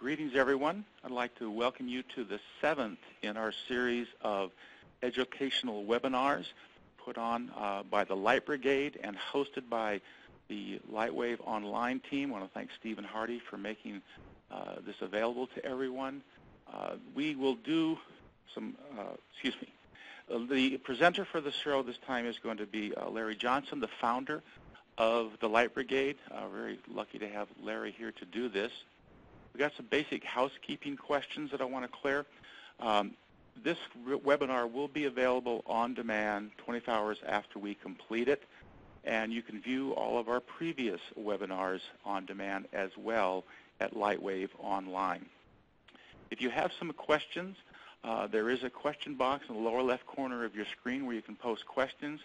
Greetings, everyone. I'd like to welcome you to the 7th in our series of educational webinars put on by the Light Brigade and hosted by the Lightwave Online team. I want to thank Stephen Hardy for making this available to everyone. We will do some, the presenter for the show this time is going to be Larry Johnson, the founder of the Light Brigade. Very lucky to have Larry here to do this. We've got some basic housekeeping questions that I want to clear. This webinar will be available on demand 24 hours after we complete it, and you can view all of our previous webinars on demand as well at Lightwave Online. If you have some questions, there is a question box in the lower left corner of your screen where you can post questions.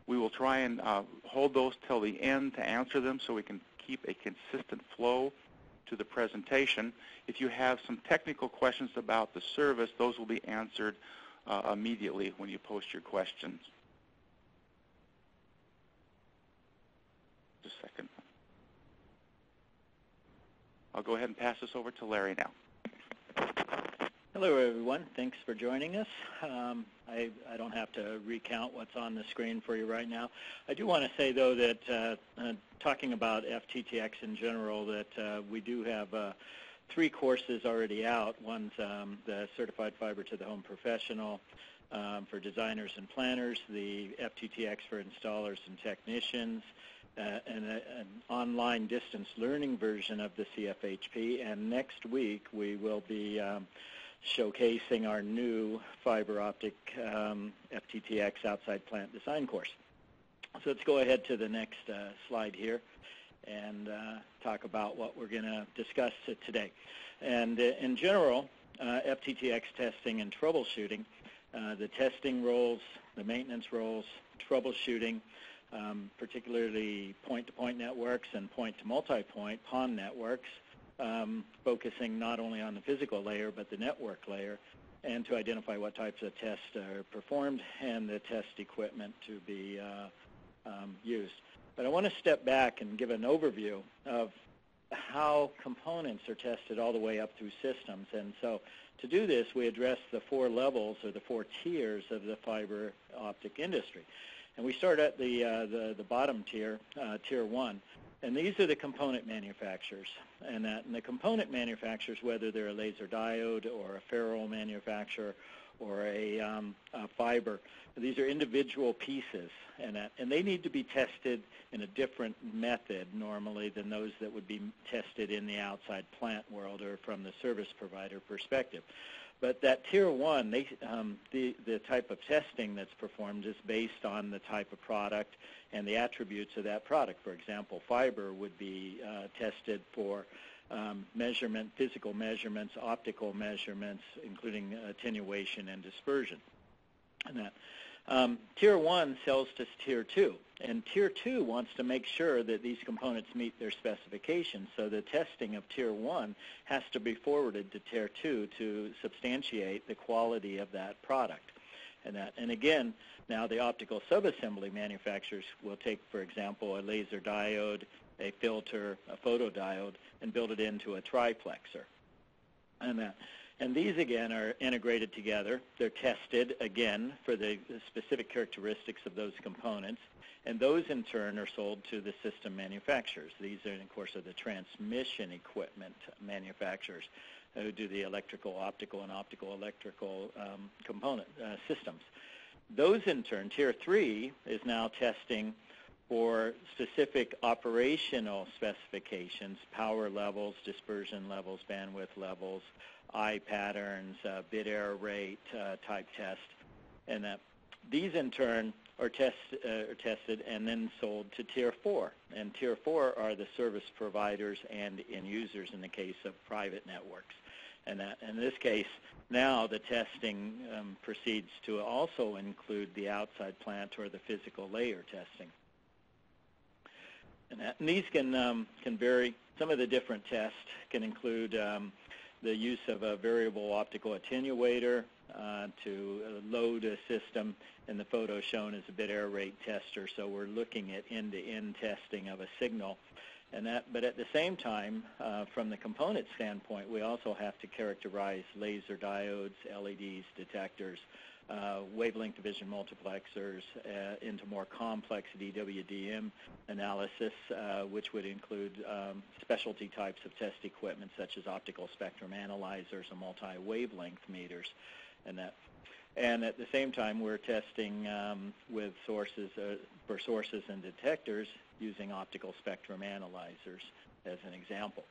We will try and hold those till the end to answer them so we can keep a consistent flow to the presentation. If you have some technical questions about the service, those will be answered immediately when you post your questions. Just a second. I'll go ahead and pass this over to Larry now. Hello, everyone. Thanks for joining us. I don't have to recount what's on the screen for you right now. I do want to say, though, that talking about FTTx in general, that we do have 3 courses already out. One's the Certified Fiber to the Home Professional for designers and planners, the FTTx for installers and technicians, and an online distance learning version of the CFHP. And next week we will be showcasing our new fiber optic FTTx outside plant design course. So let's go ahead to the next slide here and talk about what we're going to discuss today. And in general, FTTx testing and troubleshooting, the testing roles, the maintenance roles, troubleshooting, particularly point-to-point networks and point-to-multipoint PON networks, focusing not only on the physical layer but the network layer, and to identify what types of tests are performed and the test equipment to be used. But I want to step back and give an overview of how components are tested all the way up through systems. And so to do this, we address the 4 levels or the 4 tiers of the fiber optic industry. And we start at the bottom tier, tier 1. And these are the component manufacturers. And the component manufacturers, whether they're a laser diode or a ferrule manufacturer or a fiber, these are individual pieces. And they need to be tested in a different method normally than those that would be tested in the outside plant world or from the service provider perspective. But that tier 1, the type of testing that's performed is based on the type of product and the attributes of that product. For example, fiber would be tested for measurement, physical measurements, optical measurements, including attenuation and dispersion. And that tier 1 sells to tier 2, and tier 2 wants to make sure that these components meet their specifications. So the testing of tier 1 has to be forwarded to tier 2 to substantiate the quality of that product. And again, now the optical subassembly manufacturers will take, for example, a laser diode, a filter, a photodiode, and build it into a triplexer. And these, again, are integrated together. They're tested, again, for the specific characteristics of those components, and those, in turn, are sold to the system manufacturers. These are, of course, the transmission equipment manufacturers who do the electrical, optical, and optical electrical component systems. Those, in turn, tier 3 is now testing for specific operational specifications, power levels, dispersion levels, bandwidth levels, eye patterns, bit error rate type test. And these, in turn, are tested and then sold to tier 4. And tier 4 are the service providers and end users in the case of private networks. And in this case, now the testing proceeds to also include the outside plant or the physical layer testing. And these can vary. Some of the different tests can include the use of a variable optical attenuator to load a system. In the photo shown as a bit error rate tester, so we're looking at end-to-end testing of a signal. But at the same time, from the component standpoint, we also have to characterize laser diodes, LEDs, detectors, wavelength division multiplexers into more complex DWDM analysis, which would include specialty types of test equipment such as optical spectrum analyzers and multi-wavelength meters, and at the same time, we're testing with sources for sources and detectors using optical spectrum analyzers as an example.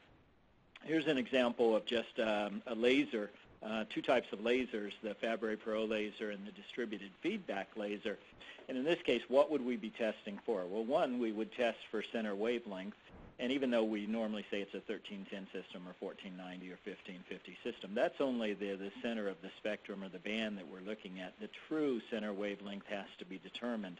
Here's an example of just a laser, two types of lasers, the Fabry-Perot laser and the distributed feedback laser. And in this case, what would we be testing for? Well, one, we would test for center wavelength. And even though we normally say it's a 1310 system or 1490 or 1550 system, that's only the center of the spectrum or the band that we're looking at. The true center wavelength has to be determined,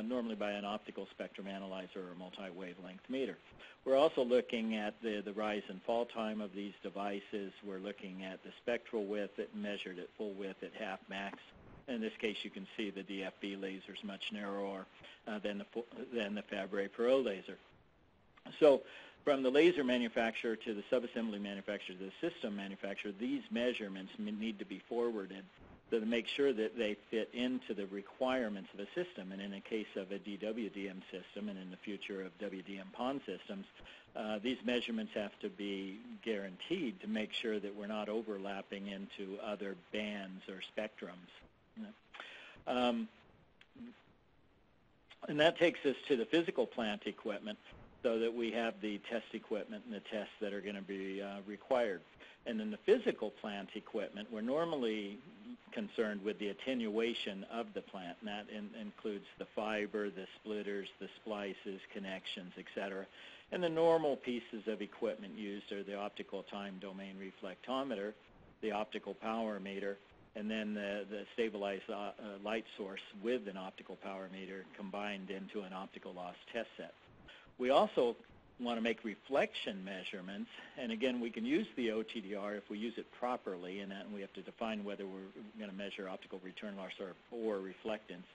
normally by an optical spectrum analyzer or multi-wavelength meter. We're also looking at the rise and fall time of these devices. We're looking at the spectral width measured at full width at half max. In this case, you can see the DFB laser is much narrower than the Fabry-Perot laser. So from the laser manufacturer to the subassembly manufacturer to the system manufacturer, these measurements need to be forwarded to make sure that they fit into the requirements of a system. And in the case of a DWDM system and in the future of WDM PON systems, these measurements have to be guaranteed to make sure that we're not overlapping into other bands or spectrums. And that takes us to the physical plant equipment, so that we have the test equipment and the tests that are going to be required. And in the physical plant equipment, we're normally concerned with the attenuation of the plant, and that includes the fiber, the splitters, the splices, connections, etc. And the normal pieces of equipment used are the optical time domain reflectometer, the optical power meter, and then the stabilized light source with an optical power meter combined into an optical loss test set. We also want to make reflection measurements, and again, we can use the OTDR if we use it properly, and we have to define whether we're going to measure optical return loss or reflectance,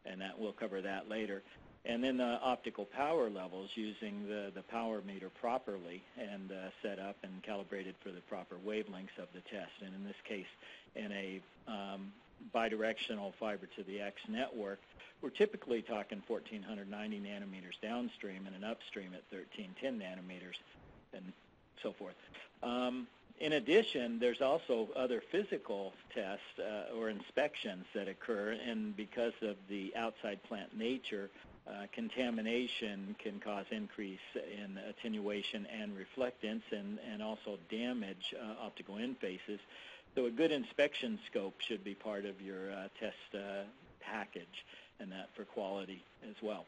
and we'll cover that later. And then the optical power levels, using the power meter properly and set up and calibrated for the proper wavelengths of the test. And in this case, in a bidirectional fiber to the X network, we're typically talking 1490 nanometers downstream and an upstream at 1310 nanometers and so forth. In addition, there's also other physical tests or inspections that occur, and because of the outside plant nature, contamination can cause increase in attenuation and reflectance and also damage optical interfaces. So a good inspection scope should be part of your test package, and that for quality as well.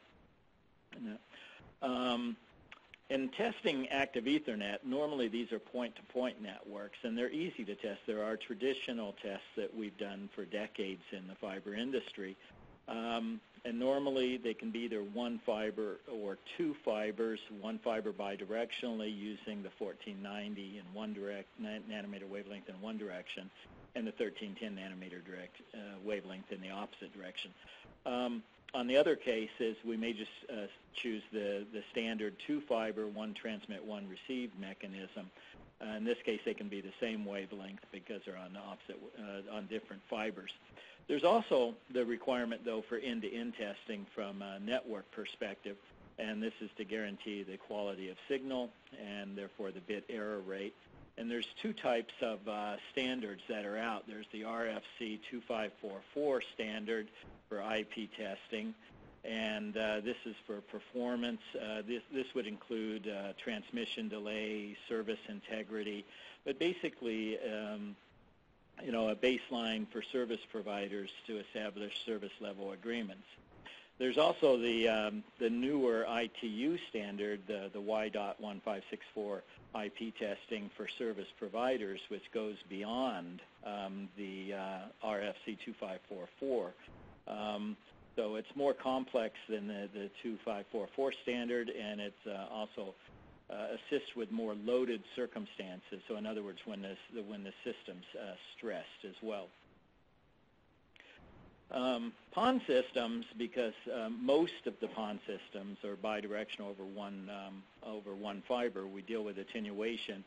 In testing active Ethernet, normally these are point-to-point networks, and they're easy to test. There are traditional tests that we've done for decades in the fiber industry, and normally they can be either one fiber or two fibers, one fiber bidirectionally using the 1490 in one nanometer wavelength in one direction, and the 1310 nanometer direct wavelength in the opposite direction. On the other cases, we may just choose the standard two-fiber, one transmit, one receive mechanism. In this case, they can be the same wavelength because they're on opposite, on different fibers. There's also the requirement, though, for end-to-end testing from a network perspective, and this is to guarantee the quality of signal and therefore the bit error rate. And there's two types of standards that are out. There's the RFC 2544 standard for IP testing, and this is for performance. This would include transmission delay, service integrity, but basically, a baseline for service providers to establish service level agreements. There's also the newer ITU standard, the Y.1564 IP testing for service providers, which goes beyond the RFC 2544. So it's more complex than the 2544 standard, and it also assists with more loaded circumstances. So in other words, when the system's stressed as well. PON systems, because most of the PON systems are bidirectional over one fiber, we deal with attenuation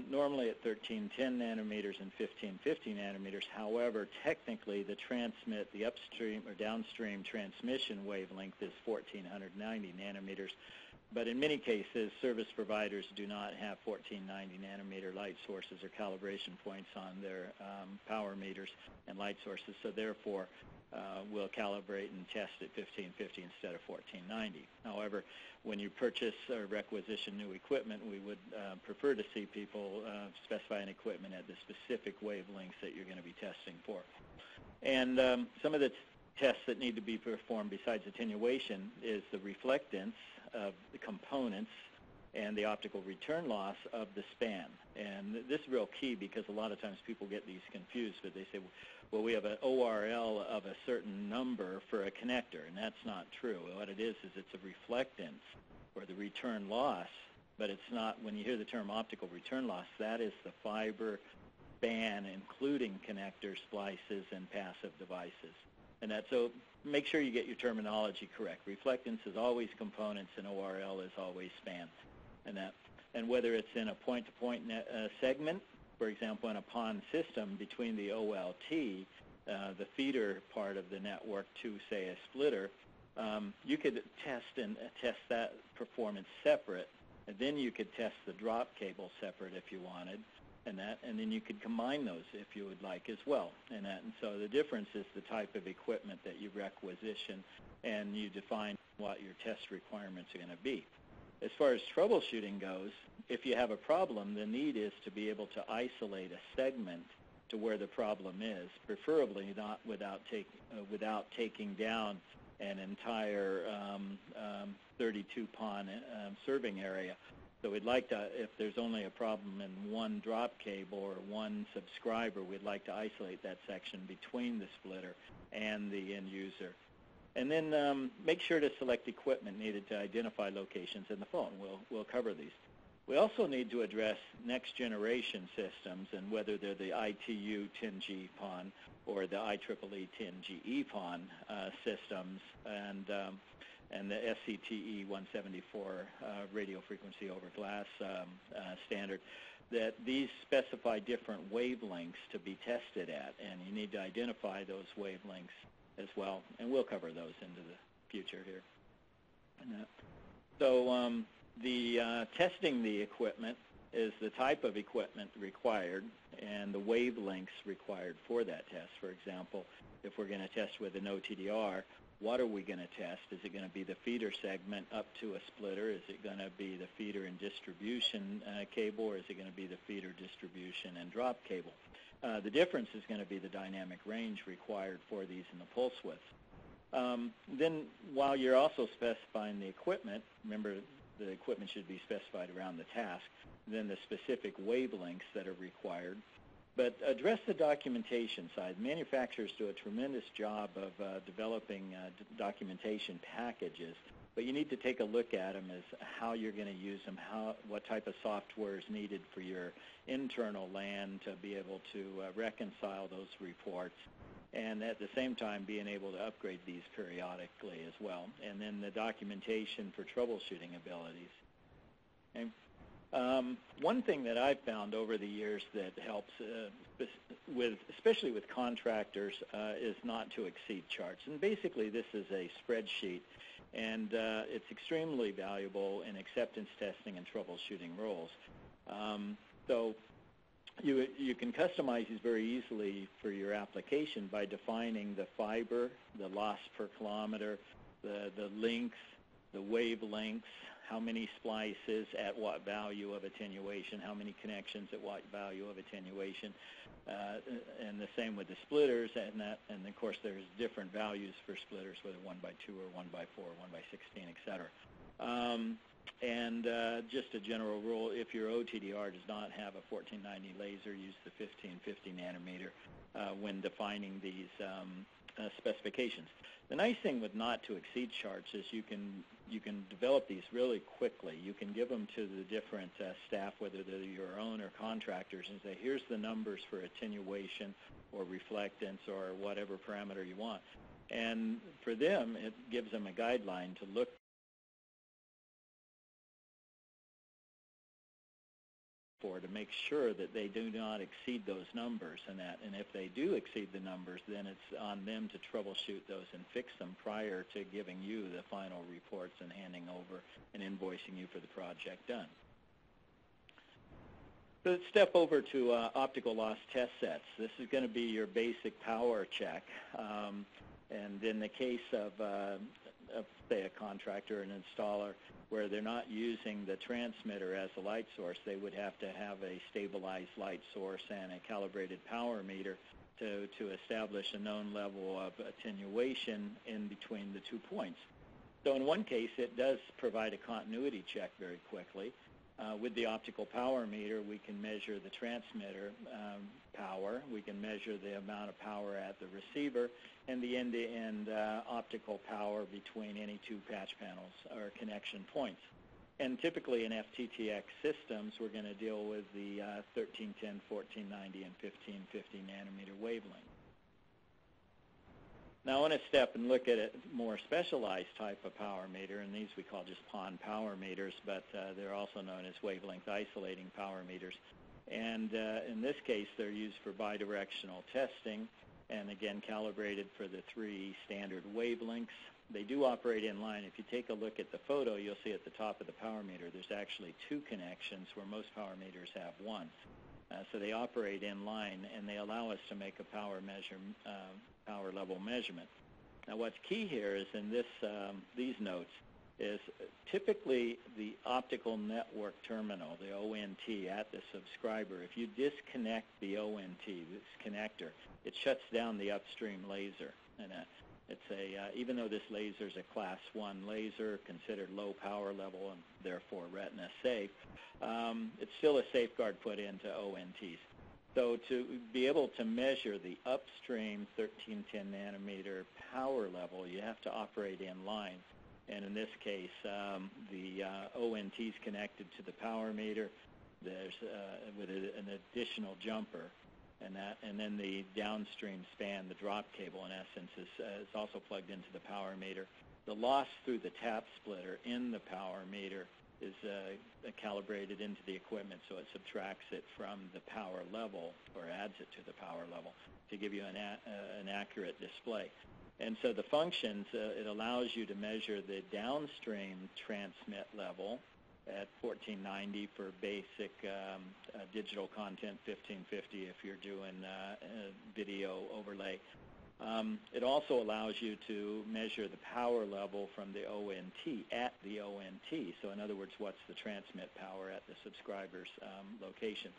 normally at 1310 nanometers and 1550 nanometers. However, technically the upstream or downstream transmission wavelength is 1490 nanometers. But in many cases, service providers do not have 1490 nanometer light sources or calibration points on their power meters and light sources, so therefore we'll calibrate and test at 1550 instead of 1490. However, when you purchase or requisition new equipment, we would prefer to see people specify an equipment at the specific wavelengths that you're going to be testing for. And some of the tests that need to be performed besides attenuation is the reflectance of the components and the optical return loss of the span. And this is real key because a lot of times people get these confused, but they say, well, we have an ORL of a certain number for a connector, and that's not true. What it is it's a reflectance or the return loss, but it's not, when you hear the term optical return loss, that is the fiber span, including connectors, splices, and passive devices. And that, so make sure you get your terminology correct. Reflectance is always components, and ORL is always span. And whether it's in a point-to-point segment, for example, in a PON system between the OLT, the feeder part of the network, to say a splitter, you could test that performance separate, and then you could test the drop cable separate if you wanted. And then you could combine those if you would like as well. And so the difference is the type of equipment that you requisition, and you define what your test requirements are going to be. As far as troubleshooting goes, if you have a problem, the need is to be able to isolate a segment to where the problem is, preferably not without taking down an entire 32 PON serving area. So we'd like to, if there's only a problem in one drop cable or one subscriber, we'd like to isolate that section between the splitter and the end user. And then make sure to select equipment needed to identify locations in the phone. We'll cover these. We also need to address next generation systems and whether they're the ITU 10G PON or the IEEE 10GE PON systems, and the SCTE 174 radio frequency over glass standard, that these specify different wavelengths to be tested at, and you need to identify those wavelengths as well, and we'll cover those into the future here. So the testing the equipment is the type of equipment required and the wavelengths required for that test. For example, if we're going to test with an OTDR, what are we going to test? Is it going to be the feeder segment up to a splitter? Is it going to be the feeder and distribution cable, or is it going to be the feeder, distribution, and drop cable? The difference is going to be the dynamic range required for these in the pulse width. Then while you're also specifying the equipment, remember the equipment should be specified around the task, then the specific wavelengths that are required. But address the documentation side. Manufacturers do a tremendous job of developing documentation packages, but you need to take a look at them as how you're going to use them, what type of software is needed for your internal LAN to be able to reconcile those reports, and at the same time being able to upgrade these periodically as well. And then the documentation for troubleshooting abilities. Okay. One thing that I've found over the years that helps, especially with contractors, is not to exceed charts. And basically this is a spreadsheet, and it's extremely valuable in acceptance testing and troubleshooting roles. So you can customize these very easily for your application by defining the fiber, the loss per kilometer, the length, the wavelengths, how many splices at what value of attenuation, how many connections at what value of attenuation, and the same with the splitters, and of course there's different values for splitters, whether 1x2 or 1x4 or 1x16, etc. And just a general rule, if your OTDR does not have a 1490 laser, use the 1550 nanometer when defining these specifications. The nice thing with not to exceed charts is you can develop these really quickly. You can give them to the different staff, whether they're your own or contractors, and say, here's the numbers for attenuation or reflectance or whatever parameter you want. And for them, it gives them a guideline to look for to make sure that they do not exceed those numbers and if they do exceed the numbers, then it's on them to troubleshoot those and fix them prior to giving you the final reports and handing over and invoicing you for the project done. So let's step over to optical loss test sets. This is going to be your basic power check. And in the case of say, a contractor, an installer, where they're not using the transmitter as a light source, they would have to have a stabilized light source and a calibrated power meter to establish a known level of attenuation in between the 2 points. So in one case, it does provide a continuity check very quickly. With the optical power meter, we can measure the transmitter power, we can measure the amount of power at the receiver, and the end-to-end optical power between any 2 patch panels or connection points. And typically in FTTx systems, we're going to deal with the 1310, 1490, and 1550 nanometer wavelength. Now I want to step and look at a more specialized type of power meter, and these we call just PON Power Meters, but they're also known as wavelength isolating power meters. And in this case, they're used for bidirectional testing, and again calibrated for the 3 standard wavelengths. They do operate in line. If you take a look at the photo, you'll see at the top of the power meter there's actually 2 connections where most power meters have 1. So they operate in line, and they allow us to make a power level measurement. Now what's key here is in these notes is typically the optical network terminal, the ONT at the subscriber, if you disconnect the ONT, this connector, it shuts down the upstream laser. And even though this laser is a class 1 laser, considered low power level and therefore retina safe, it's still a safeguard put into ONTs. So to be able to measure the upstream 1310 nanometer power level, you have to operate in line. And in this case, the ONT is connected to the power meter. There's with an additional jumper, and then the downstream span, the drop cable, in essence, is also plugged into the power meter. The loss through the tap splitter in the power meter is calibrated into the equipment, so it subtracts it from the power level or adds it to the power level to give you an accurate display. And so the functions, it allows you to measure the downstream transmit level at 1490 for basic digital content, 1550 if you're doing video overlay. It also allows you to measure the power level from the ONT at the ONT. So in other words, what's the transmit power at the subscriber's location.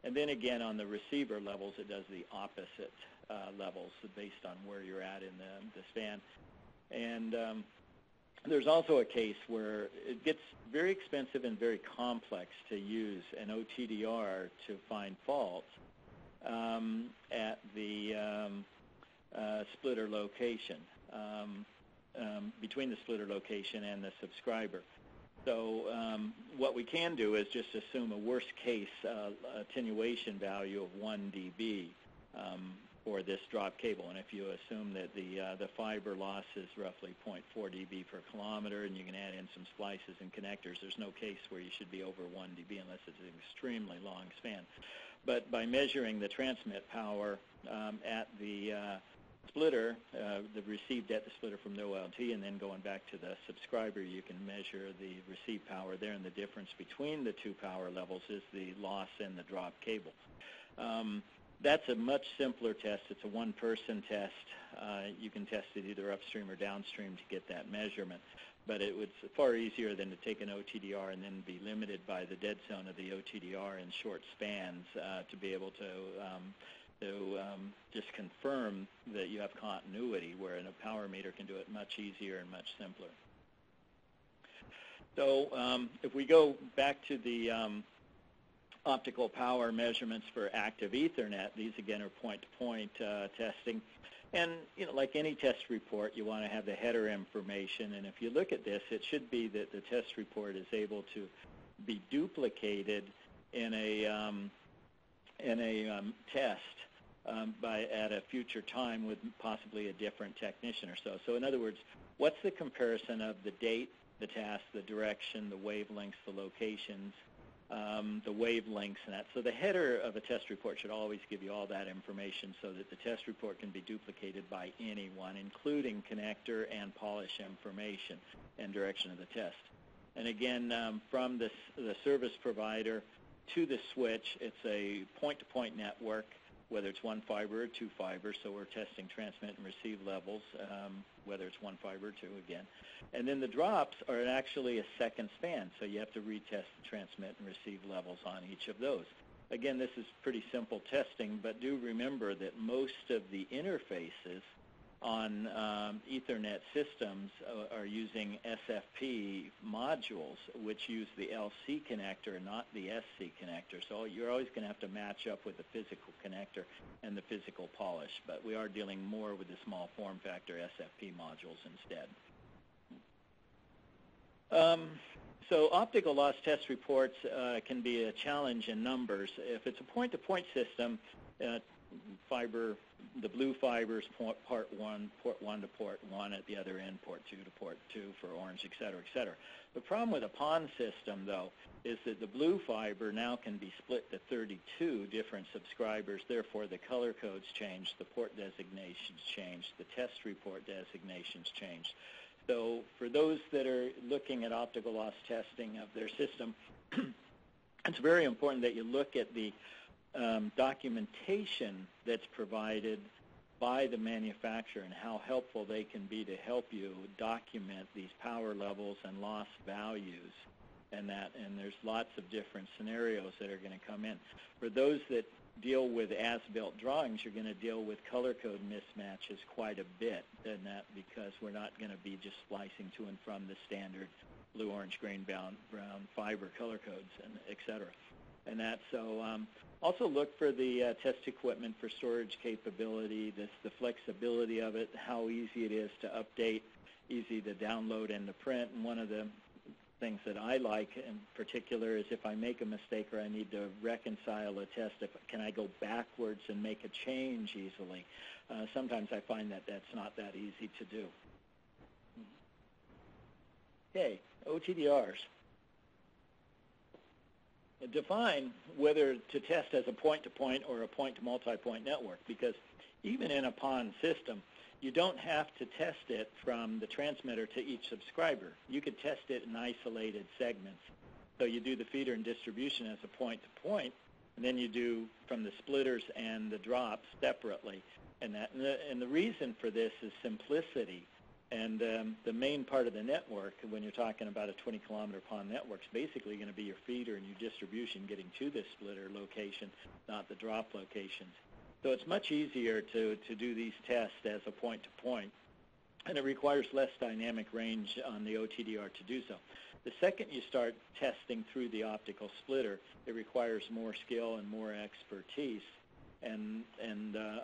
And then again on the receiver levels, it does the opposite levels based on where you're at in the span. And there's also a case where it gets very expensive and very complex to use an OTDR to find faults at the splitter location, between the splitter location and the subscriber. So what we can do is just assume a worst case attenuation value of 1 dB for this drop cable. And if you assume that the fiber loss is roughly 0.4 dB per kilometer, and you can add in some splices and connectors, there's no case where you should be over 1 dB unless it's an extremely long span. But by measuring the transmit power at the splitter, received at the splitter from the OLT, and then going back to the subscriber, you can measure the received power there, and the difference between the 2 power levels is the loss in the drop cable. That's a much simpler test. It's a one-person test. You can test it either upstream or downstream to get that measurement. But it was far easier than to take an OTDR and then be limited by the dead zone of the OTDR in short spans to be able to just confirm that you have continuity, where a power meter can do it much easier and much simpler. So if we go back to the optical power measurements for active Ethernet, these again are point-to-point testing. And like any test report, you want to have the header information. And if you look at this, it should be that the test report is able to be duplicated in a test at a future time with possibly a different technician or so. So in other words, what's the comparison of the date, the task, the direction, the wavelengths, the locations, the wavelengths, and that. So the header of a test report should always give you all that information so that the test report can be duplicated by anyone, including connector and polish information and direction of the test. And again, from the service provider to the switch, it's a point-to-point network, whether it's one fiber or two fiber, so we're testing transmit and receive levels, whether it's one fiber or two again. And then the drops are actually a second span, so you have to retest the transmit and receive levels on each of those. Again, this is pretty simple testing, but do remember that most of the interfaces on Ethernet systems are using SFP modules, which use the LC connector, not the SC connector. So you're always going to have to match up with the physical connector and the physical polish, but we are dealing more with the small form factor SFP modules instead. So optical loss test reports can be a challenge in numbers. If it's a point-to-point system, fiber, the blue fibers, port 1 to port 1 at the other end, port 2 to port 2 for orange, et cetera, et cetera. The problem with a PON system, though, is that the blue fiber now can be split to 32 different subscribers. Therefore, the color codes change, the port designations change, the test report designations change. So for those that are looking at optical loss testing of their system, it's very important that you look at the documentation that's provided by the manufacturer and how helpful they can be to help you document these power levels and loss values and that. And there's lots of different scenarios that are going to come in. For those that deal with as-built drawings, you're going to deal with color code mismatches quite a bit, and that because we're not going to be just splicing to and from the standard blue, orange, green, brown fiber color codes, and et cetera. And that, so also look for the test equipment for storage capability, the flexibility of it, how easy it is to update, easy to download and to print. And one of the things that I like in particular is if I make a mistake or I need to reconcile a test, can I go backwards and make a change easily? Sometimes I find that that's not that easy to do. Okay, OTDRs. Define whether to test as a point-to-point or a point-to-multipoint network, because even in a PON system, you don't have to test it from the transmitter to each subscriber. You could test it in isolated segments. So you do the feeder and distribution as a point-to-point, and then you do from the splitters and the drops separately. And the reason for this is simplicity. And the main part of the network, when you're talking about a 20-kilometer PON network, is basically going to be your feeder and your distribution getting to the splitter location, not the drop locations. So it's much easier to do these tests as a point-to-point, and it requires less dynamic range on the OTDR to do so. The second you start testing through the optical splitter, it requires more skill and more expertise. And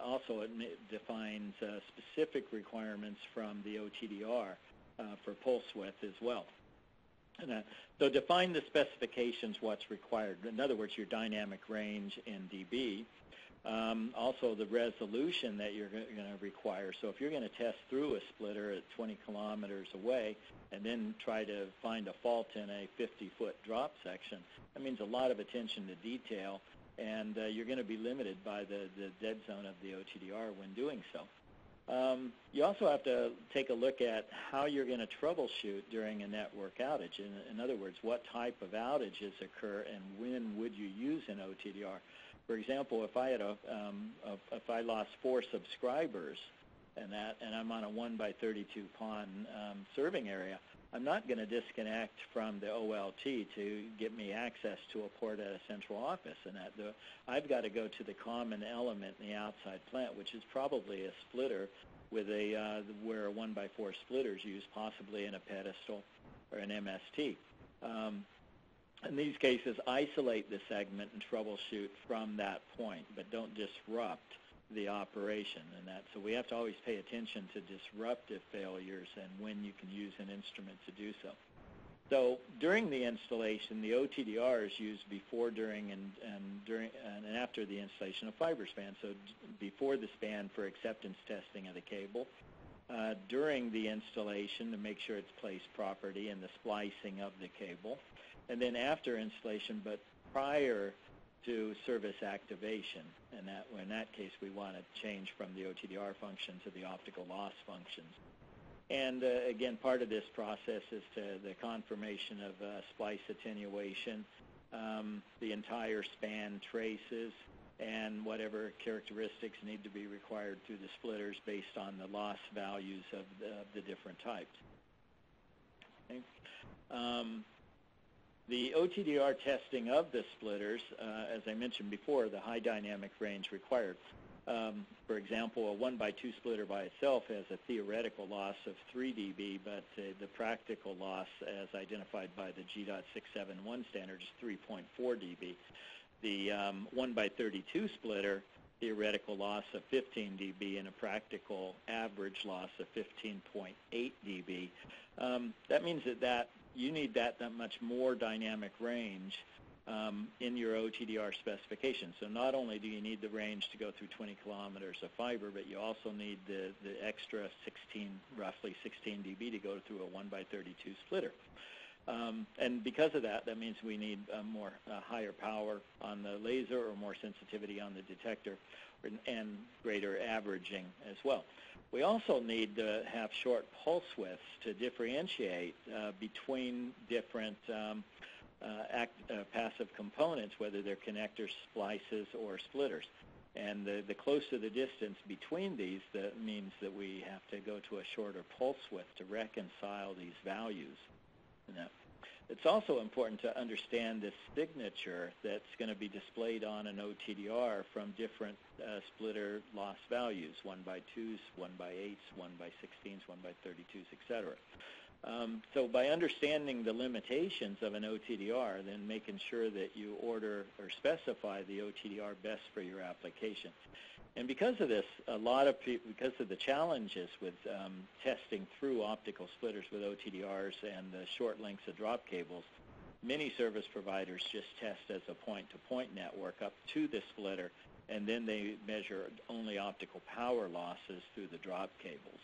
also it defines specific requirements from the OTDR for pulse width as well. And, so define the specifications, what's required. In other words, your dynamic range in dB. Also the resolution that you're going to require. So if you're going to test through a splitter at 20 kilometers away and then try to find a fault in a 50-foot drop section, that means a lot of attention to detail. And you're going to be limited by the dead zone of the OTDR when doing so. You also have to take a look at how you're going to troubleshoot during a network outage. In other words, what type of outages occur and when would you use an OTDR? For example, if I had if I lost 4 subscribers and I'm on a 1x32 PON serving area, I'm not going to disconnect from the OLT to get me access to a port at a central office. And I've got to go to the common element in the outside plant, which is probably a splitter with where a 1x4 splitter is used, possibly in a pedestal or an MST. In these cases, isolate the segment and troubleshoot from that point, but don't disrupt the operation and that. So we have to always pay attention to disruptive failures and when you can use an instrument to do so. So during the installation, the OTDR is used before, during, and after the installation of fiber span. So before the span for acceptance testing of the cable, during the installation to make sure it's placed properly and the splicing of the cable, and then after installation, but prior to service activation. And in that case, we want to change from the OTDR function to the optical loss functions. And again, part of this process is the confirmation of splice attenuation, the entire span traces, and whatever characteristics need to be required through the splitters based on the loss values of the different types. Okay. The OTDR testing of the splitters, as I mentioned before, the high dynamic range required. For example, a 1x2 splitter by itself has a theoretical loss of 3 dB, but the practical loss, as identified by the G.671 standard, is 3.4 dB. The 1x32 splitter, theoretical loss of 15 dB and a practical average loss of 15.8 dB. That means that you need that much more dynamic range in your OTDR specification. So not only do you need the range to go through 20 kilometers of fiber, but you also need the extra roughly 16 dB to go through a 1x32 splitter. And because of that, that means we need higher power on the laser or more sensitivity on the detector and greater averaging as well. We also need to have short pulse widths to differentiate between different passive components, whether they're connectors, splices, or splitters. And the closer the distance between these, that means that we have to go to a shorter pulse width to reconcile these values. It's also important to understand the signature that's going to be displayed on an OTDR from different splitter loss values, 1x2s, 1x8s, 1x16s, 1x32s, etc. So by understanding the limitations of an OTDR, then making sure that you order or specify the OTDR best for your application. And because of this, because of the challenges with testing through optical splitters with OTDRs and the short lengths of drop cables, many service providers just test as a point-to-point network up to the splitter, and then they measure only optical power losses through the drop cables.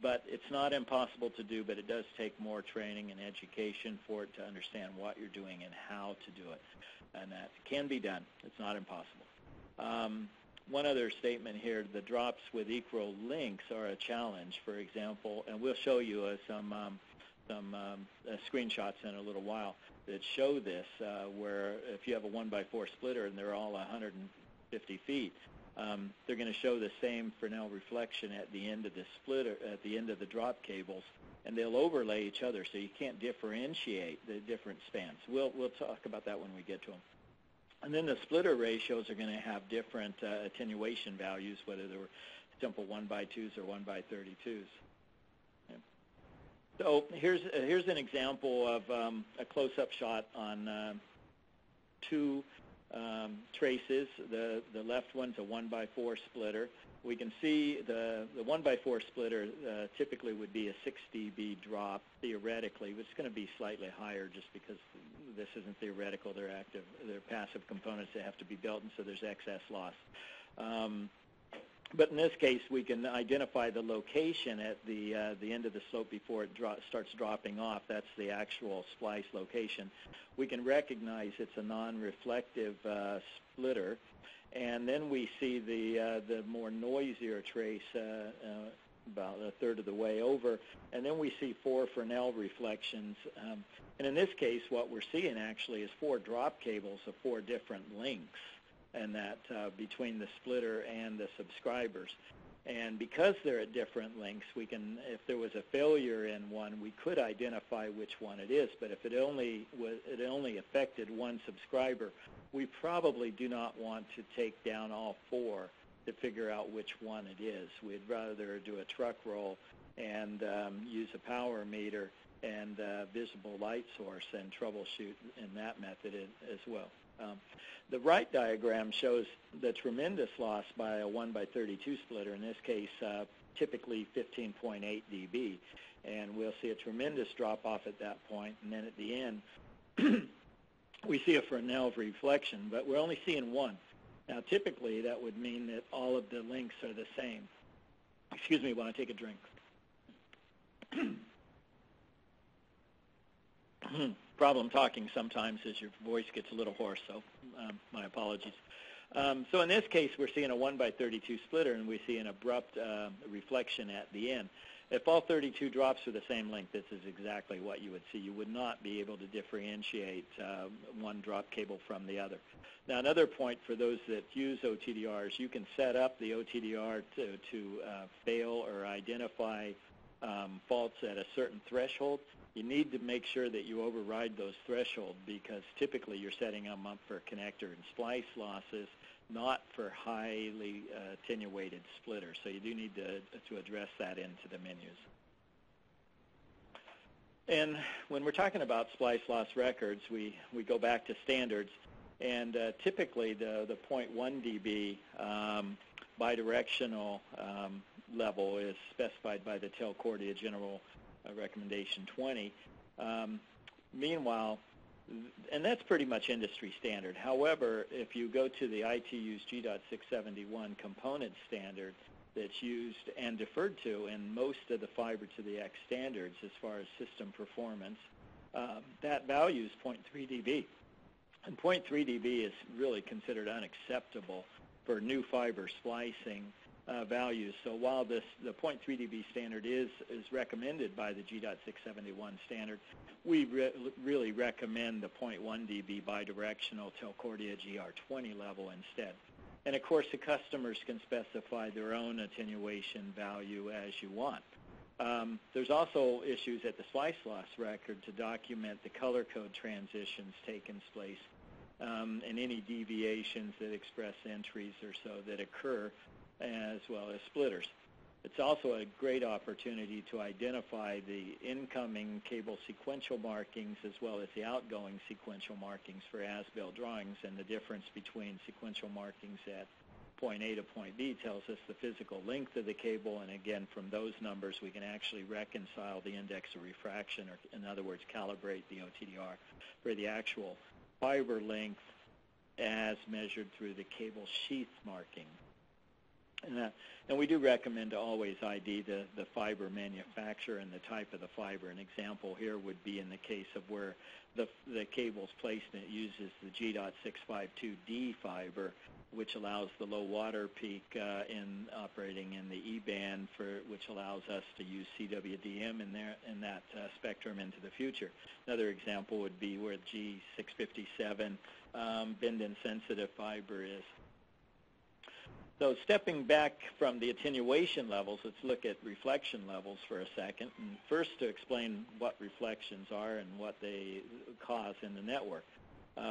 But it's not impossible to do, but it does take more training and education for it to understand what you're doing and how to do it. And that can be done. It's not impossible. One other statement here, the drops with equal links are a challenge, for example, and we'll show you some screenshots in a little while that show this, where if you have a 1x4 splitter and they're all 150 feet, they're going to show the same Fresnel reflection at the end of the splitter, at the end of the drop cables, and they'll overlay each other, so you can't differentiate the different spans. We'll talk about that when we get to them. And then the splitter ratios are going to have different attenuation values, whether they were simple 1x2s or 1x32s. Okay. So here's an example of a close-up shot on two traces. The left one's a 1x4 splitter. We can see the 1x4 splitter typically would be a 6 dB drop theoretically, but it's going to be slightly higher just because this isn't theoretical. They're active, they're passive components that have to be built, and so there's excess loss. But in this case, we can identify the location at the end of the slope before it starts dropping off. That's the actual splice location. We can recognize it's a non-reflective splitter. And then we see the more noisier trace about a third of the way over, and then we see 4 Fresnel reflections. And in this case, what we're seeing actually is 4 drop cables of 4 different lengths, and that between the splitter and the subscribers. And because they're at different lengths, we can, if there was a failure in one, we could identify which one it is. But if it only affected one subscriber, we probably do not want to take down all 4 to figure out which one it is. We'd rather do a truck roll and use a power meter and visible light source and troubleshoot in that method as well. The right diagram shows the tremendous loss by a 1x32 splitter, in this case typically 15.8 dB. and we'll see a tremendous drop-off at that point, and then at the end, we see a Fresnel reflection, but we're only seeing one. Now, typically, that would mean that all of the links are the same. Excuse me while I take a drink. Problem talking sometimes is your voice gets a little hoarse, so my apologies. So in this case, we're seeing a 1/32 splitter, and we see an abrupt reflection at the end. If all 32 drops are the same length, this is exactly what you would see. You would not be able to differentiate one drop cable from the other. Now, another point for those that use OTDRs, you can set up the OTDR to fail or identify faults at a certain threshold. You need to make sure that you override those thresholds, because typically you're setting them up for connector and splice losses, not for highly attenuated splitters. So you do need to address that into the menus. And when we're talking about splice loss records, we go back to standards, and typically the 0.1 dB bidirectional level is specified by the Telcordia General Recommendation 20. Meanwhile, and that's pretty much industry standard. However, if you go to the ITU's G.671 component standard that's used and deferred to in most of the fiber to the X standards as far as system performance, that value is 0.3 dB. And 0.3 dB is really considered unacceptable for new fiber splicing values. So while the 0.3 dB standard is recommended by the G.671 standard, we really recommend the 0.1 dB bidirectional Telcordia GR20 level instead. And of course, the customers can specify their own attenuation value as you want. There's also issues at the splice loss record to document the color code transitions taking place and any deviations that express entries or so that occur, as well as splitters. It's also a great opportunity to identify the incoming cable sequential markings as well as the outgoing sequential markings for as-built drawings, and the difference between sequential markings at point A to point B tells us the physical length of the cable, and again, from those numbers we can actually reconcile the index of refraction, or in other words, calibrate the OTDR for the actual fiber length as measured through the cable sheath marking. And we do recommend to always ID the fiber manufacturer and the type of the fiber. An example here would be in the case of where the cable's placement uses the G.652D fiber, which allows the low water peak in operating in the E-band, which allows us to use CWDM in that spectrum into the future. Another example would be where G.657 bend-in-sensitive fiber is. So stepping back from the attenuation levels, let's look at reflection levels for a second. And first, to explain what reflections are and what they cause in the network.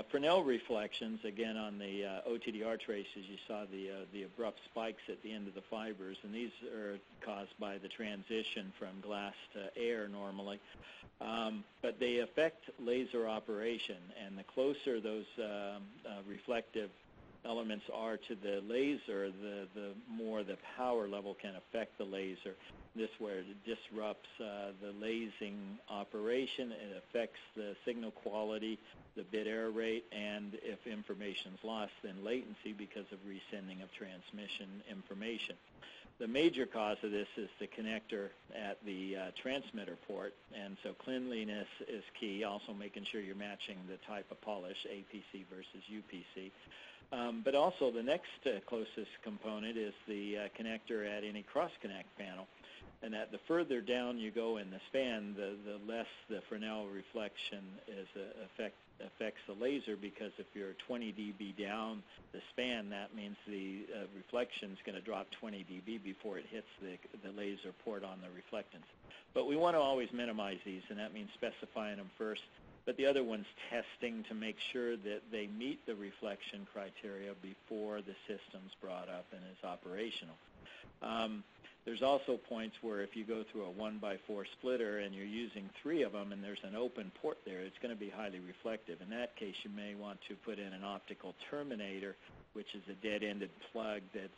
Fresnel reflections, again, on the OTDR traces, you saw the abrupt spikes at the end of the fibers, and these are caused by the transition from glass to air normally. But they affect laser operation, and the closer those reflective elements are to the laser, the more the power level can affect the laser. This where it disrupts the lasing operation. It affects the signal quality, the bit error rate, and if information is lost, then latency because of resending of transmission information. The major cause of this is the connector at the transmitter port, and so cleanliness is key, also making sure you're matching the type of polish, APC versus UPC. But also the next closest component is the connector at any cross-connect panel. And that the further down you go in the span, the less the Fresnel reflection affects the laser, because if you're 20 dB down the span, that means the reflection is going to drop 20 dB before it hits the laser port on the reflectance. But we want to always minimize these, and that means specifying them first. But the other one's testing to make sure that they meet the reflection criteria before the system's brought up and is operational. There's also points where if you go through a 1x4 splitter and you're using 3 of them and there's an open port there, it's going to be highly reflective. In that case, you may want to put in an optical terminator, which is a dead-ended plug that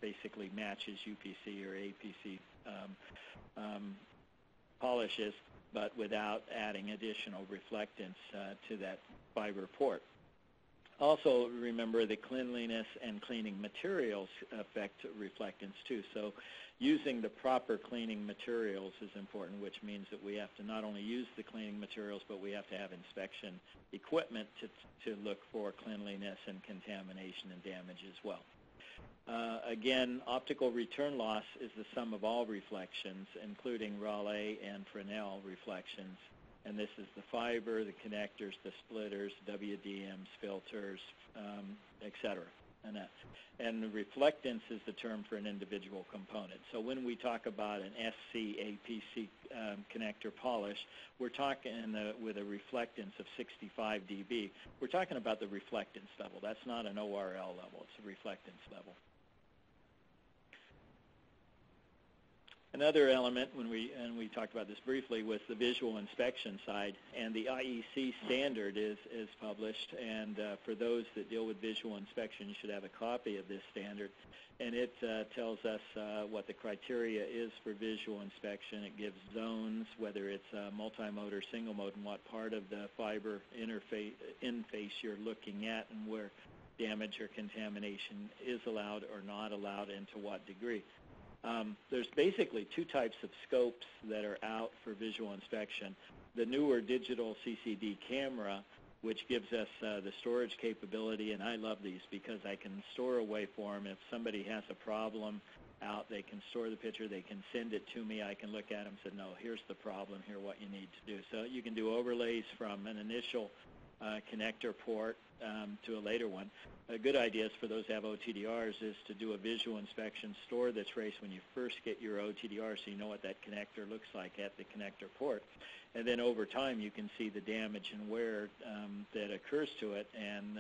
basically matches UPC or APC polishes, but without adding additional reflectance to that fiber port. Also, remember that cleanliness and cleaning materials affect reflectance too. So using the proper cleaning materials is important, which means that we have to not only use the cleaning materials, but we have to have inspection equipment to look for cleanliness and contamination and damage as well. Again, optical return loss is the sum of all reflections, including Rayleigh and Fresnel reflections. And this is the fiber, the connectors, the splitters, WDMs, filters, etc. And the reflectance is the term for an individual component. So when we talk about an SC-APC connector polish, we're talking with a reflectance of 65 dB. We're talking about the reflectance level. That's not an ORL level. It's a reflectance level. Another element, when we talked about this briefly, was the visual inspection side, and the IEC standard is published, and for those that deal with visual inspection, you should have a copy of this standard, and it tells us what the criteria is for visual inspection. It gives zones, whether it's multi-mode or single mode, and what part of the fiber interface you're looking at, and where damage or contamination is allowed or not allowed, and to what degree. There's basically two types of scopes that are out for visual inspection. The newer digital CCD camera, which gives us the storage capability, and I love these because I can store a waveform. If somebody has a problem out, they can store the picture, they can send it to me, I can look at them and say, no, here's the problem, here's what you need to do. So you can do overlays from an initial connector port to a later one. A good idea is for those that have OTDRs is to do a visual inspection, store the trace when you first get your OTDR so you know what that connector looks like at the connector port. And then over time you can see the damage and wear that occurs to it, and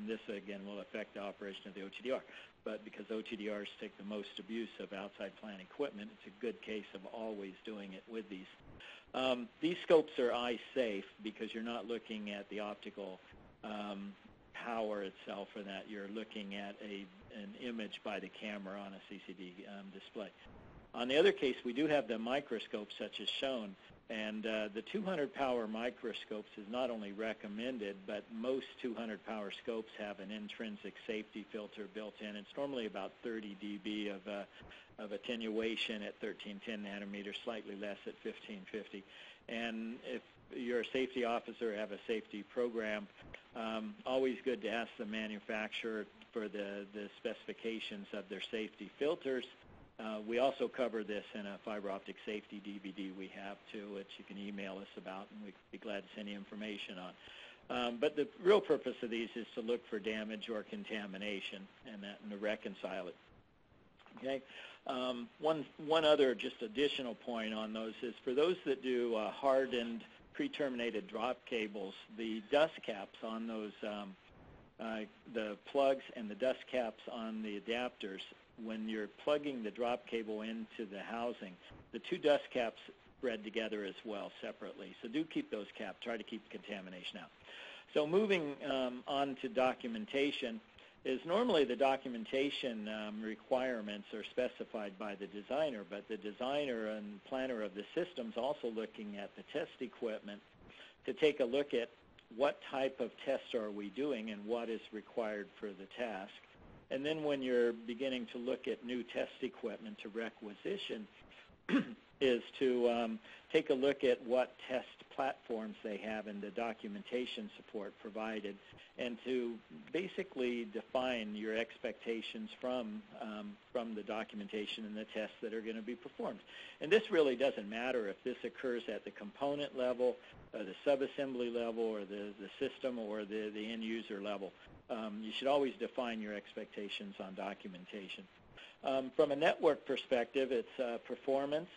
this again will affect the operation of the OTDR. But because OTDRs take the most abuse of outside plant equipment, it's a good case of always doing it with these. These scopes are eye safe because you're not looking at the optical power itself, or that you're looking at an image by the camera on a CCD display. On the other case, we do have the microscopes such as shown, and the 200 power microscopes is not only recommended, but most 200 power scopes have an intrinsic safety filter built in. It's normally about 30 dB of attenuation at 1310 nanometers, slightly less at 1550. And if you're a safety officer, have a safety program, always good to ask the manufacturer for the specifications of their safety filters. We also cover this in a fiber optic safety DVD we have too, which you can email us about, and we'd be glad to send you information on. But the real purpose of these is to look for damage or contamination and to reconcile it. Okay. One other just additional point on those is for those that do hardened pre-terminated drop cables, the dust caps on those, the plugs and the dust caps on the adapters, when you're plugging the drop cable into the housing, the two dust caps thread together as well separately. So do keep those caps. Try to keep contamination out. So moving on to documentation, is normally the documentation requirements are specified by the designer, but the designer and planner of the system's also looking at the test equipment to take a look at what type of test are we doing and what is required for the task. And then when you're beginning to look at new test equipment to requisition, is to take a look at what test platforms they have and the documentation support provided, and to basically define your expectations from the documentation and the tests that are going to be performed. And this really doesn't matter if this occurs at the component level, the subassembly level, or the system, or the end user level. You should always define your expectations on documentation. From a network perspective, it's performance,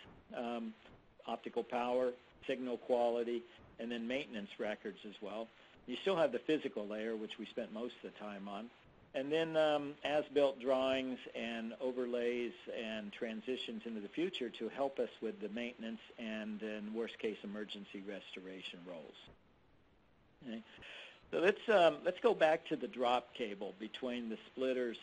optical power, signal quality, and then maintenance records as well. You still have the physical layer, which we spent most of the time on. And then as-built drawings and overlays and transitions into the future to help us with the maintenance and, in worst-case, emergency restoration roles. Okay. So let's go back to the drop cable between the splitters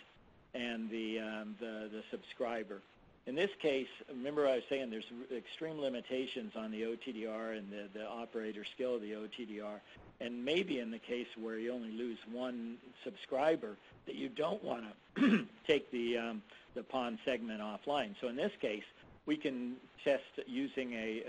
and the subscriber. In this case, remember I was saying there's extreme limitations on the OTDR and the operator skill of the OTDR, and maybe in the case where you only lose one subscriber, that you don't want to take the PON segment offline. So in this case, we can test using a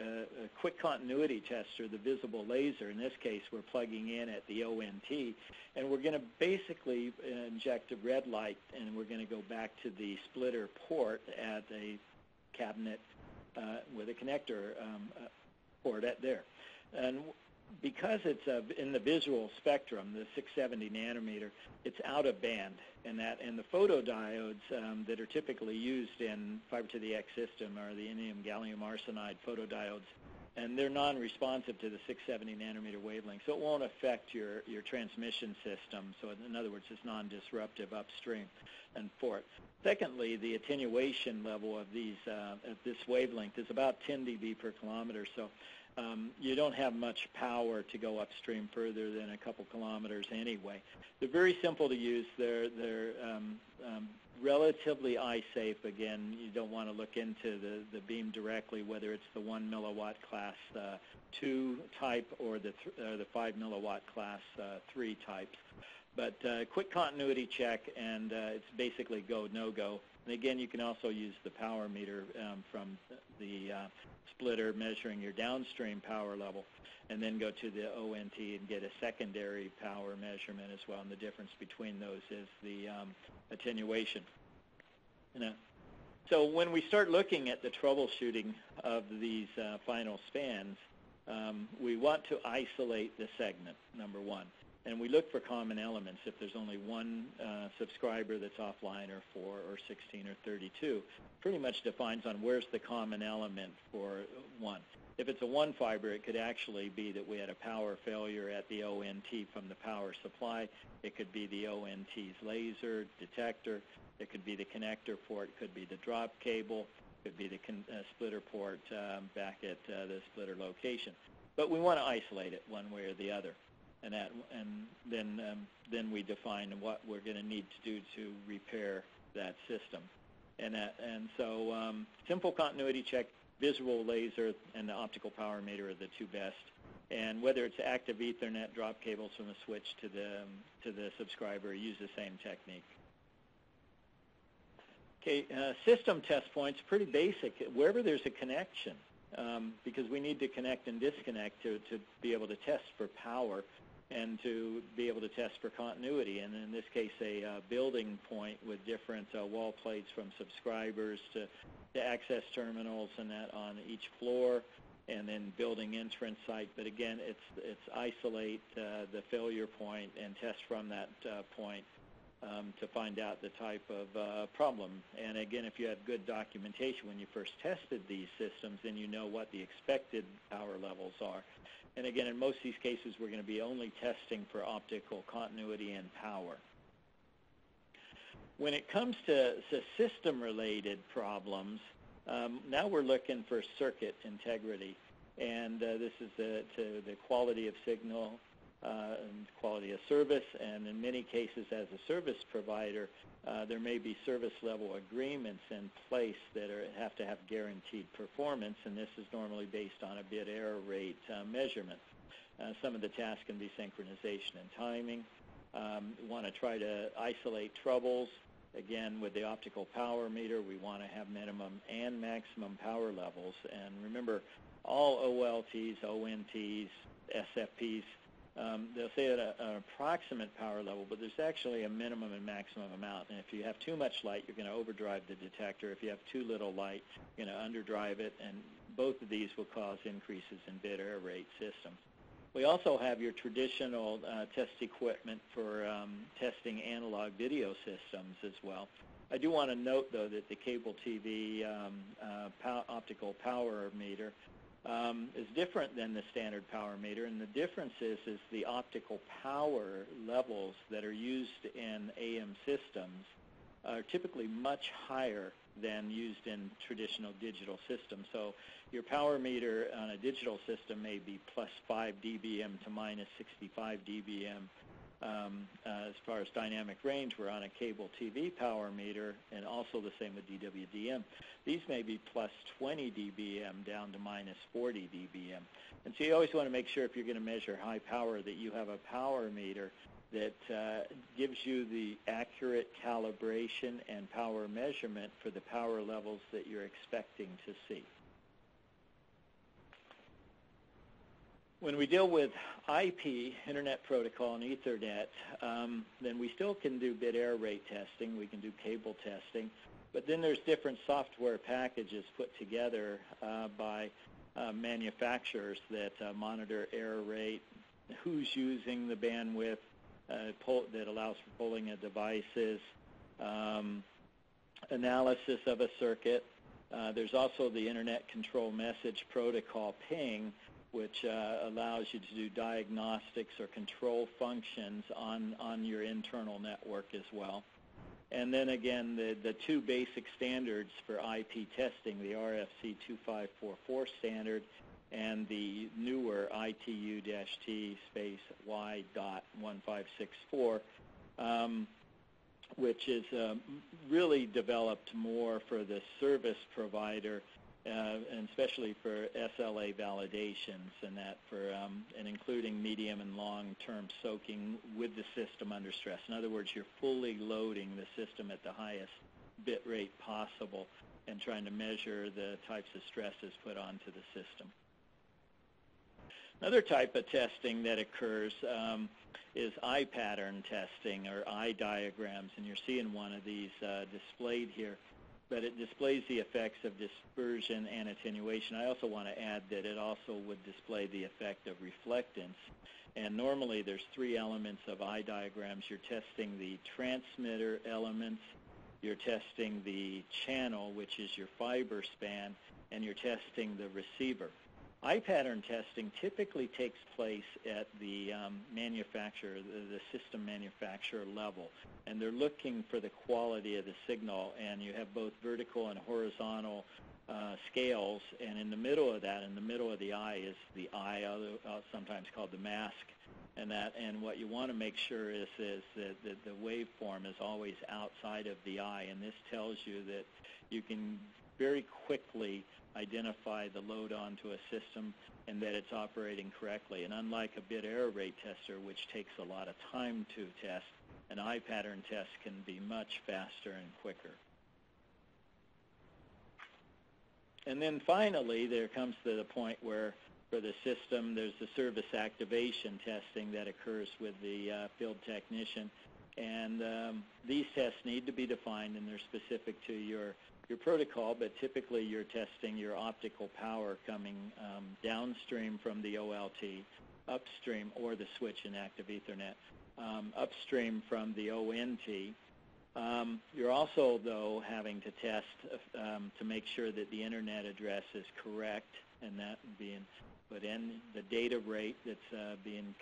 quick continuity tester, the visible laser. In this case, we're plugging in at the ONT, and we're going to basically inject a red light, and we're going to go back to the splitter port at a cabinet with a connector port at there. And because it's in the visual spectrum, the 670 nanometer, it's out of band, and the photodiodes that are typically used in fiber to the X system are the indium gallium arsenide photodiodes, and they're non-responsive to the 670 nanometer wavelength, so it won't affect your transmission system. So in other words, it's non-disruptive upstream and forth. Secondly, the attenuation level of these at this wavelength is about 10 dB per kilometer, so you don't have much power to go upstream further than a couple kilometers anyway. They're very simple to use. They're relatively eye-safe. Again, you don't want to look into the beam directly, whether it's the 1 milliwatt class 2 type or the 5 milliwatt class 3 types. But quick continuity check, and it's basically go, no-go. And again, you can also use the power meter from the splitter measuring your downstream power level, and then go to the ONT and get a secondary power measurement as well. And the difference between those is the attenuation. So when we start looking at the troubleshooting of these final spans, we want to isolate the segment, number one. And we look for common elements. If there's only one subscriber that's offline, or 4 or 16 or 32, pretty much defines on where's the common element for one. If it's a one fiber, it could actually be that we had a power failure at the ONT from the power supply. It could be the ONT's laser detector. It could be the connector port. It could be the drop cable. It could be the splitter port back at the splitter location. But we want to isolate it one way or the other. And then we define what we're going to need to do to repair that system. And so simple continuity check, visual laser, and the optical power meter are the two best. And whether it's active Ethernet drop cables from the switch to the subscriber, use the same technique. Okay, system test points, pretty basic. Wherever there's a connection, because we need to connect and disconnect to be able to test for power and to be able to test for continuity. And in this case, a building point with different wall plates from subscribers to access terminals and that on each floor, and then building entrance site. But again, it's isolate the failure point and test from that point to find out the type of problem. And again, if you have good documentation when you first tested these systems, then you know what the expected power levels are. And again, in most of these cases, we're going to be only testing for optical continuity and power. When it comes to system-related problems, now we're looking for circuit integrity. And this is the quality of signal, and quality of service, and in many cases as a service provider, there may be service level agreements in place that have to have guaranteed performance, and this is normally based on a bit error rate measurement. Some of the tasks can be synchronization and timing. We want to try to isolate troubles. Again, with the optical power meter, we want to have minimum and maximum power levels. And remember, all OLTs, ONTs, SFPs, they'll say at an approximate power level, but there's actually a minimum and maximum amount. And if you have too much light, you're going to overdrive the detector. If you have too little light, you're going to underdrive it, and both of these will cause increases in bit error rate systems. We also have your traditional test equipment for testing analog video systems as well. I do want to note, though, that the cable TV optical power meter is different than the standard power meter, and the difference is the optical power levels that are used in AM systems are typically much higher than used in traditional digital systems. So your power meter on a digital system may be plus 5 dBm to minus 65 dBm. As far as dynamic range, we're on a cable TV power meter, and also the same with DWDM. These may be plus 20 dBm down to minus 40 dBm. And so you always want to make sure if you're going to measure high power that you have a power meter that gives you the accurate calibration and power measurement for the power levels that you're expecting to see. When we deal with IP, Internet Protocol, and Ethernet, then we still can do bit error rate testing. We can do cable testing. But then there's different software packages put together by manufacturers that monitor error rate, who's using the bandwidth that allows for pulling of devices, analysis of a circuit. There's also the Internet Control Message Protocol, PING, which allows you to do diagnostics or control functions on your internal network as well. And then again, the two basic standards for IP testing, the RFC 2544 standard and the newer ITU-T space Y.1564, which is really developed more for the service provider, and especially for SLA validations and that and including medium and long-term soaking with the system under stress. In other words, you're fully loading the system at the highest bit rate possible and trying to measure the types of stresses put onto the system. Another type of testing that occurs is eye pattern testing or eye diagrams, and you're seeing one of these displayed here. But it displays the effects of dispersion and attenuation. I also want to add that it also would display the effect of reflectance. And normally there's three elements of eye diagrams. You're testing the transmitter elements, you're testing the channel, which is your fiber span, and you're testing the receiver. Eye pattern testing typically takes place at the manufacturer, the system manufacturer level, and they're looking for the quality of the signal, and you have both vertical and horizontal scales, and in the middle of that, in the middle of the eye is the eye, sometimes called the mask, and what you want to make sure is that the waveform is always outside of the eye, and this tells you that you can very quickly identify the load onto a system and that it's operating correctly. And unlike a bit error rate tester, which takes a lot of time to test, an eye pattern test can be much faster and quicker. And then finally, there comes to the point where for the system, there's the service activation testing that occurs with the field technician. And these tests need to be defined, and they're specific to your protocol, but typically you're testing your optical power coming downstream from the OLT, upstream, or the switch in active Ethernet, upstream from the ONT. You're also, though, having to test to make sure that the internet address is correct, and that being put in, the data rate that's being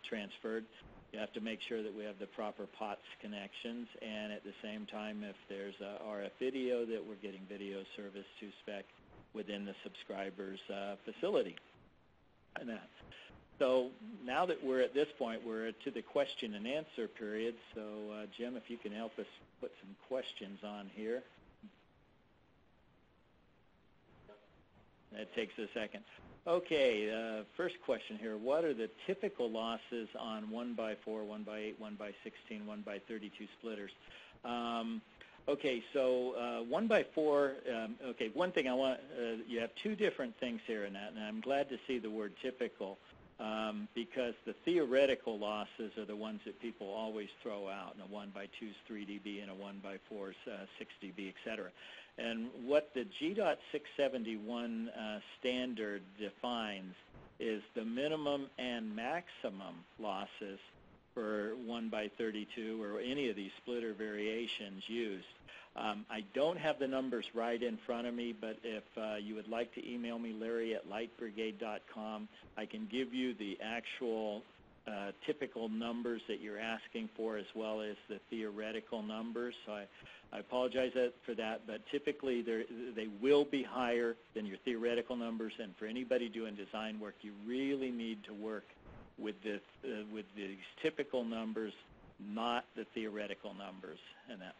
transferred. You have to make sure that we have the proper POTS connections, and at the same time, if there's RF video, that we're getting video service to spec within the subscriber's facility. And so now that we're at this point, we're to the question and answer period. So Jim, if you can help us put some questions on here. That takes a second. Okay, first question here. What are the typical losses on 1x4, 1x8, 1x16, 1x32 splitters? Okay, so 1x4, okay, one thing I want, you have two different things here in that, and I'm glad to see the word typical because the theoretical losses are the ones that people always throw out, and a 1x2 is 3 dB and a 1x4 is 6 dB, et cetera. And what the G.671 standard defines is the minimum and maximum losses for 1x32 or any of these splitter variations used. I don't have the numbers right in front of me, but if you would like to email me, Larry@lightbrigade.com, I can give you the actual typical numbers that you're asking for as well as the theoretical numbers. So I apologize for that, but typically they will be higher than your theoretical numbers, and for anybody doing design work, you really need to work with these typical numbers, not the theoretical numbers. And that.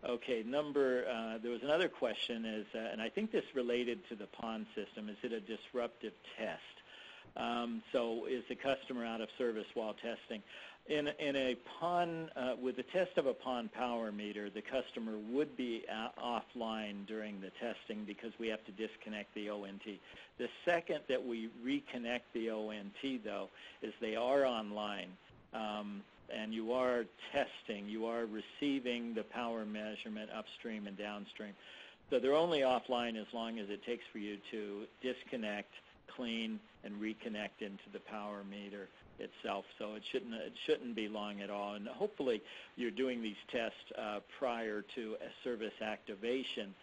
Okay, there was another question, and I think this related to the PON system. Is it a disruptive test? So is the customer out of service while testing? In a PON, with the test of a PON power meter, the customer would be offline during the testing because we have to disconnect the ONT. The second that we reconnect the ONT, though, is they are online. And you are testing, you are receiving the power measurement upstream and downstream. So they're only offline as long as it takes for you to disconnect, clean, and reconnect into the power meter itself. So it shouldn't be long at all. And hopefully you're doing these tests prior to a service activation.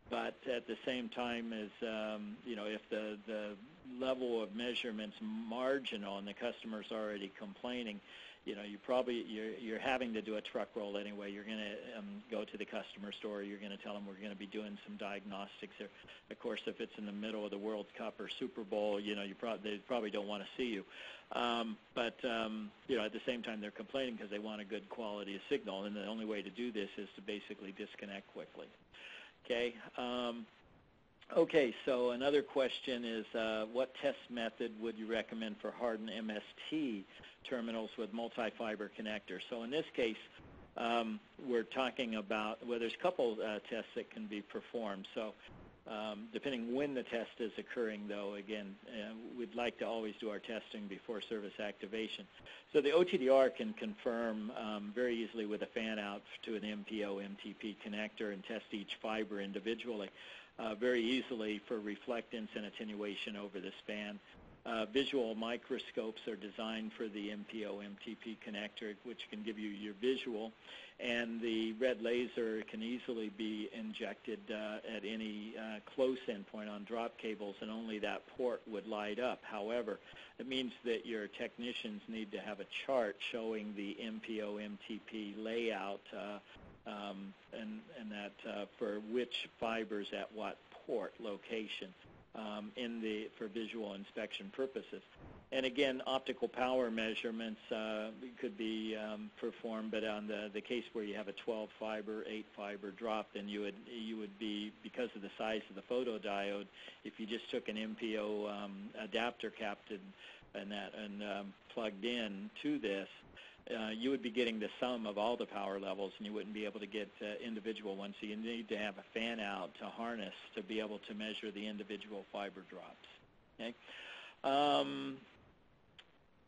But at the same time as, if the level of measurement's marginal and the customer's already complaining, you're having to do a truck roll anyway. You're going to go to the customer store. You're going to tell them we're going to be doing some diagnostics there. Of course, if it's in the middle of the World Cup or Super Bowl, they probably don't want to see you. But at the same time, they're complaining because they want a good quality of signal, and the only way to do this is to basically disconnect quickly. Okay. Okay, so another question is, what test method would you recommend for hardened MST terminals with multi-fiber connectors? So in this case, we're talking about, there's a couple tests that can be performed. So depending when the test is occurring, though, again, we'd like to always do our testing before service activation. So the OTDR can confirm very easily with a fan out to an MPO MTP connector and test each fiber individually. Very easily for reflectance and attenuation over the span. Visual microscopes are designed for the MPO MTP connector, which can give you your visual, and the red laser can easily be injected at any close endpoint on drop cables, and only that port would light up. However, it means that your technicians need to have a chart showing the MPO MTP layout and that for which fibers at what port location for visual inspection purposes. And again, optical power measurements could be performed, but on the case where you have a 12-fiber, 8-fiber drop, then you would be, because of the size of the photodiode, if you just took an MPO adapter capped and plugged in to this, you would be getting the sum of all the power levels, and you wouldn't be able to get individual ones. So you need to have a fan out to harness to be able to measure the individual fiber drops. Okay.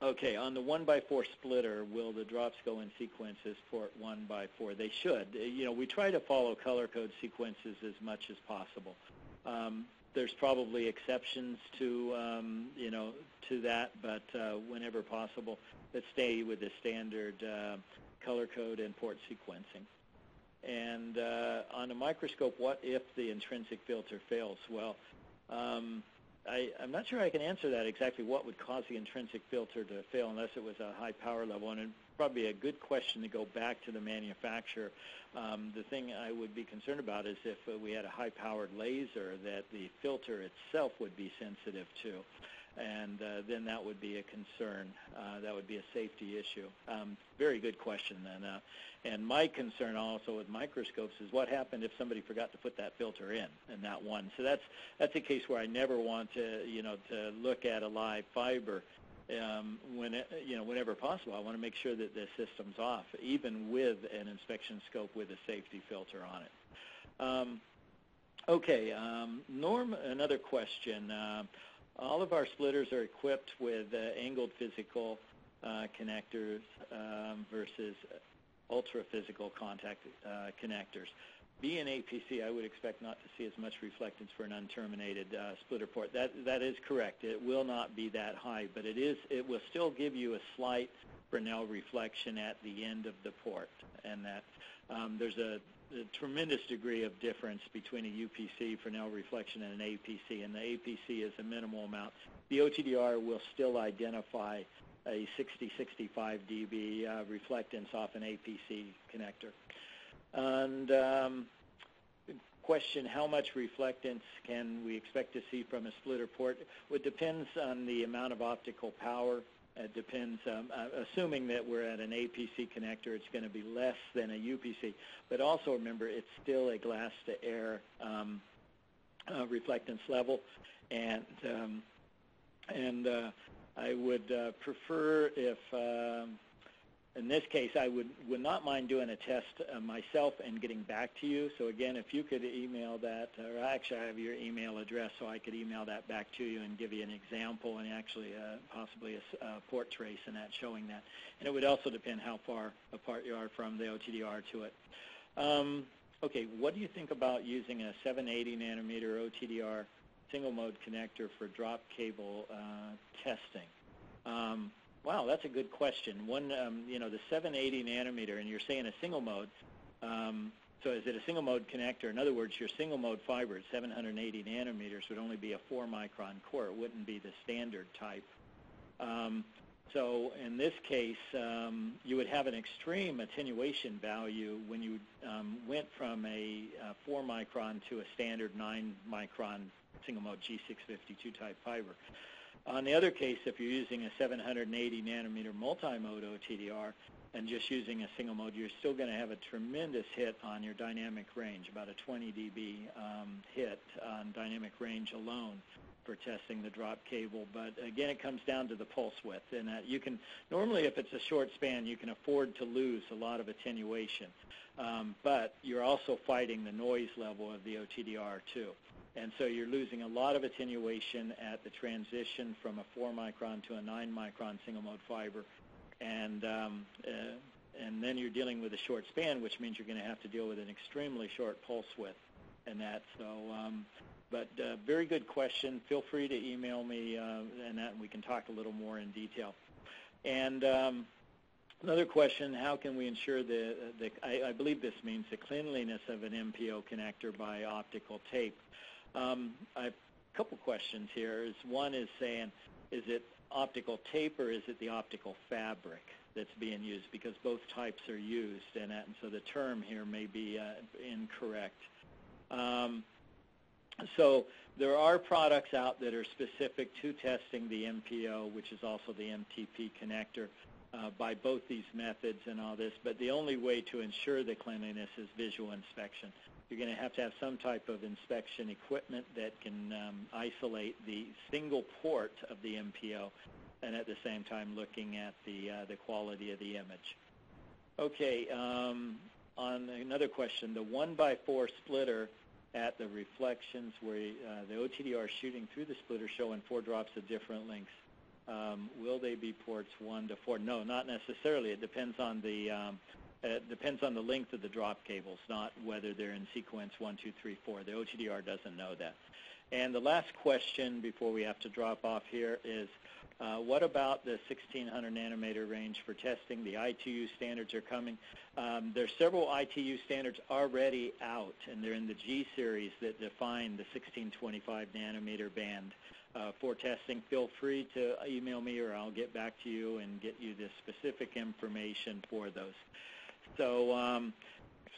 Okay, on the 1x4 splitter, will the drops go in sequences port 1x4? They should. We try to follow color code sequences as much as possible. There's probably exceptions to that, but whenever possible, let's stay with the standard color code and port sequencing. And on a microscope, what if the intrinsic filter fails? Well, I'm not sure I can answer that exactly. What would cause the intrinsic filter to fail unless it was a high power level? And it'd probably be a good question to go back to the manufacturer. The thing I would be concerned about is if we had a high-powered laser that the filter itself would be sensitive to. And then that would be a concern. That would be a safety issue. Very good question then. And my concern also with microscopes is what happened if somebody forgot to put that filter in that one. So that's a case where I never want to to look at a live fiber. Whenever possible, I want to make sure that the system's off, even with an inspection scope with a safety filter on it. Okay, Norm, another question. All of our splitters are equipped with angled physical connectors versus ultra-physical contact connectors. Being APC, I would expect not to see as much reflectance for an unterminated splitter port. That is correct. It will not be that high, but it will still give you a slight Fresnel reflection at the end of the port, and that there's a tremendous degree of difference between a UPC Fresnel reflection and an APC, and the APC is a minimal amount. The OTDR will still identify a 60-65 dB reflectance off an APC connector. And question, how much reflectance can we expect to see from a splitter port? Well, it depends on the amount of optical power It depends, assuming that we're at an APC connector, it's going to be less than a UPC. But also remember, it's still a glass-to-air reflectance level, and I would prefer if, in this case, I would not mind doing a test myself and getting back to you. So again, if you could email that, or actually I have your email address, so I could email that back to you and give you an example and actually possibly a port trace and that showing that. And it would also depend how far apart you are from the OTDR to it. Okay, what do you think about using a 780 nanometer OTDR single mode connector for drop cable testing? Wow, that's a good question. One, the 780 nanometer, and you're saying a single mode. So is it a single mode connector? In other words, your single mode fiber at 780 nanometers would only be a 4-micron core. It wouldn't be the standard type. So in this case, you would have an extreme attenuation value when you went from a 4-micron to a standard 9-micron single mode G652 type fiber. On the other case, if you're using a 780 nanometer multi-mode OTDR and just using a single mode, you're still going to have a tremendous hit on your dynamic range, about a 20 dB hit on dynamic range alone for testing the drop cable. But again, it comes down to the pulse width, and you can normally, if it's a short span, you can afford to lose a lot of attenuation, but you're also fighting the noise level of the OTDR too. And so you're losing a lot of attenuation at the transition from a 4-micron to a 9-micron single-mode fiber. And then you're dealing with a short span, which means you're going to have to deal with an extremely short pulse width and that. So, but very good question. Feel free to email me and we can talk a little more in detail. And another question, how can we ensure I believe this means the cleanliness of an MPO connector by optical tape? A couple questions here. One is saying, is it optical tape or is it the optical fabric that's being used? Because both types are used, and so the term here may be incorrect. So there are products out that are specific to testing the MPO, which is also the MTP connector, by both these methods and all this, but the only way to ensure the cleanliness is visual inspection. You're going to have some type of inspection equipment that can isolate the single port of the MPO, and at the same time looking at the quality of the image. Okay, on another question, the 1x4 splitter at the reflections where the OTDR is shooting through the splitter showing 4 drops of different lengths. Will they be ports 1 to 4? No, not necessarily. It depends on the length of the drop cables, not whether they're in sequence 1, 2, 3, 4. The OTDR doesn't know that. And the last question before we have to drop off here is, what about the 1600 nanometer range for testing? The ITU standards are coming. There's several ITU standards already out, and they're in the G series that define the 1625 nanometer band for testing. Feel free to email me, or I'll get back to you and get you the specific information for those.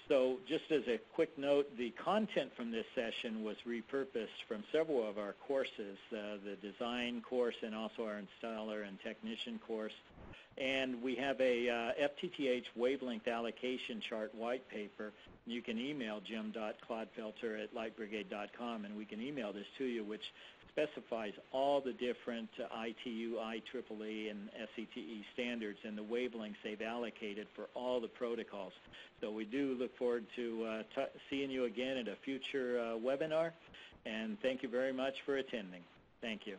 So just as a quick note, the content from this session was repurposed from several of our courses, the design course and also our installer and technician course. And we have a FTTH wavelength allocation chart white paper. You can email jim.clodfelter@lightbrigade.com, and we can email this to you, which specifies all the different ITU, IEEE, and SCTE standards and the wavelengths they've allocated for all the protocols. So we do look forward to seeing you again at a future webinar, and thank you very much for attending. Thank you.